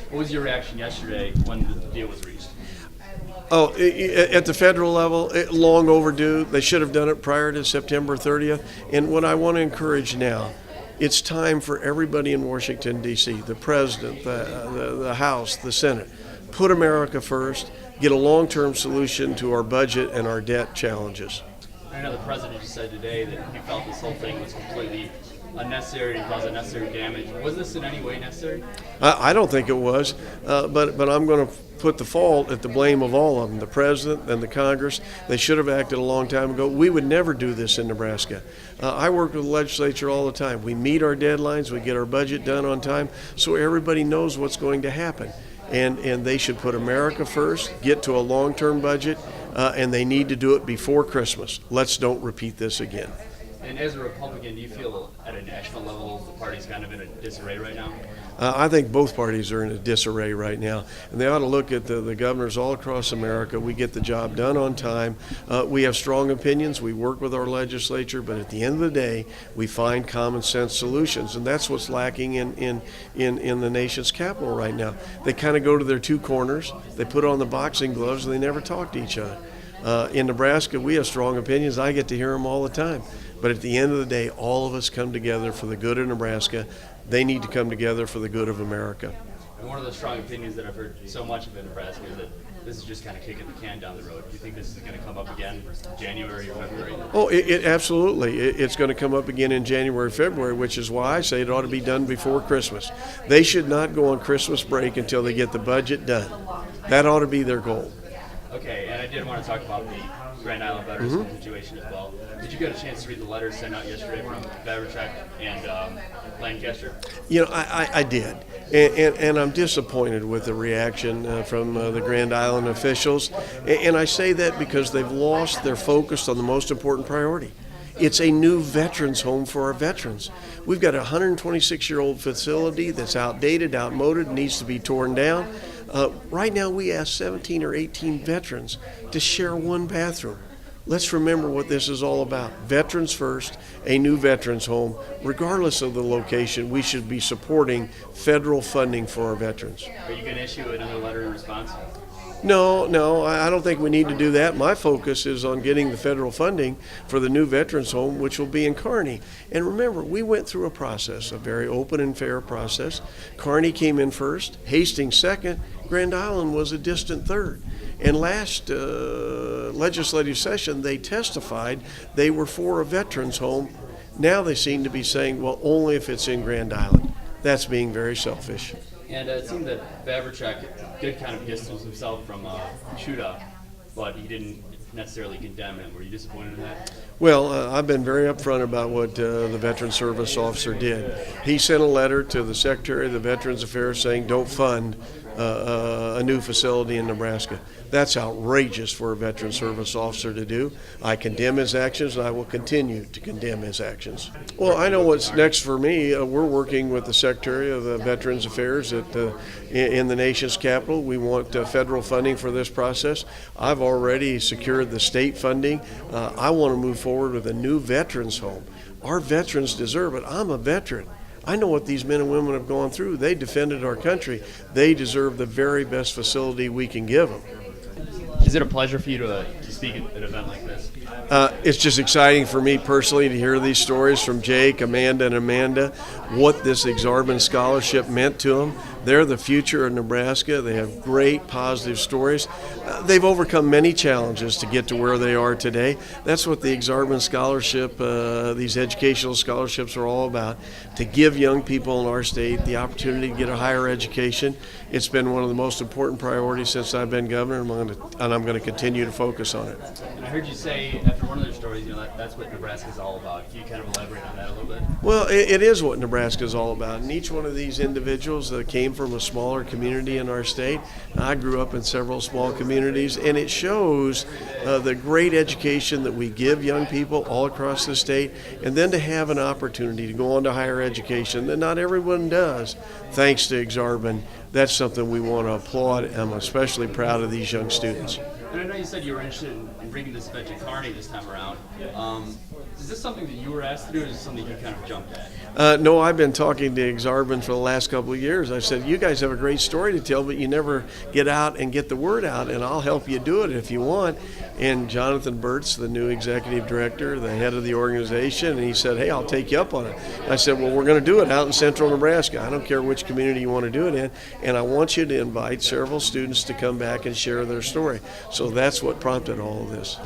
What was your reaction yesterday when the deal was reached? Oh, at the federal level, long overdue. They should have done it prior to September 30th. And what I want to encourage now, it's time for everybody in Washington, D.C., the president, the House, the Senate, put America first, get a long-term solution to our budget and our debt challenges. I know the president just said today that he felt this whole thing was completely unnecessary and caused unnecessary damage. Was this in any way necessary? I don't think it was, but I'm going to put the fault at the blame of all of them, the president and the Congress. They should have acted a long time ago. We would never do this in Nebraska. I work with the legislature all the time. We meet our deadlines, we get our budget done on time, so everybody knows what's going to happen. And they should put America first, get to a long-term budget, and they need to do it before Christmas. Let's don't repeat this again. And as a Republican, do you feel at a national level the party's kind of in a disarray right now? I think both parties are in a disarray right now, and they ought to look at the governors all across America. We get the job done on time. We have strong opinions. We work with our legislature, but at the end of the day, we find common sense solutions, and that's what's lacking in the nation's capital right now. They kind of go to their two corners. They put on the boxing gloves, and they never talk to each other. In Nebraska, we have strong opinions. I get to hear them all the time. But at the end of the day, all of us come together for the good of Nebraska. They need to come together for the good of America. And one of the strong opinions that I've heard so much of in Nebraska is that this is just kind of kicking the can down the road. Do you think this is going to come up again in January or February? Oh, it absolutely. It's going to come up again in January, February, which is why I say it ought to be done before Christmas. They should not go on Christmas break until they get the budget done. That ought to be their goal. Okay, and I did want to talk about the Grand Island veterans situation as well. Did you get a chance to read the letters sent out yesterday from Beverchek and Lancaster? You know, I did, and I'm disappointed with the reaction from the Grand Island officials, and I say that because they've lost their focus on the most important priority. It's a new veterans home for our veterans. We've got a 126-year-old facility that's outdated, outmoded, needs to be torn down. Right now we ask 17 or 18 veterans to share one bathroom. Let's remember what this is all about. Veterans first, a new veterans home. Regardless of the location, we should be supporting federal funding for our veterans. Are you going to issue another letter in response? No, I don't think we need to do that. My focus is on getting the federal funding for the new veterans home, which will be in Kearney. And remember, we went through a process, a very open and fair process. Kearney came in first, Hastings second, Grand Island was a distant third. And last legislative session, they testified they were for a veterans home. Now they seem to be saying, well, only if it's in Grand Island. That's being very selfish. And it seemed that Beverchek did kind of distance himself from Chuda, but he didn't necessarily condemn him. Were you disappointed in that? Well, I've been very upfront about what the Veteran Service Officer did. He sent a letter to the Secretary of the Veterans Affairs saying don't fund a new facility in Nebraska. That's outrageous for a Veteran Service Officer to do. I condemn his actions, and I will continue to condemn his actions. Well, I know what's next for me. We're working with the Secretary of the Veterans Affairs in the nation's capital. We want federal funding for this process. I've already secured the state funding. I want to move forward with a new veterans home. Our veterans deserve it. I'm a veteran. I know what these men and women have gone through. They defended our country. They deserve the very best facility we can give them. Is it a pleasure for you to speak at an event like this? It's just exciting for me personally to hear these stories from Jake, Amanda, what this Exarban Scholarship meant to them. They're the future of Nebraska. They have great positive stories. They've overcome many challenges to get to where they are today. That's what the Exarban Scholarship, these educational scholarships are all about, to give young people in our state the opportunity to get a higher education. It's been one of the most important priorities since I've been governor, and I'm going to continue to focus on it. And I heard you say after one of their stories, that's what Nebraska is all about. Can you kind of elaborate on that a little bit? Well, it is what Nebraska is all about. And each one of these individuals came from a smaller community in our state. I grew up in several small communities, and it shows the great education that we give young people all across the state, and then to have an opportunity to go on to higher education that not everyone does, thanks to Exarban. that's something we want to applaud. I'm especially proud of these young students. And I know you said you were interested in bringing this event to Kearney this time around. Is this something that you were asked to do, or is this something you kind of jumped at? No, I've been talking to Exarban for the last couple of years. I said, you guys have a great story to tell, but you never get out and get the word out, and I'll help you do it if you want. And Jonathan Burt's the new executive director, the head of the organization, and he said, hey, I'll take you up on it. I said, well, we're going to do it out in central Nebraska. I don't care which community you want to do it in, and I want you to invite several students to come back and share their story. So that's what prompted all of this.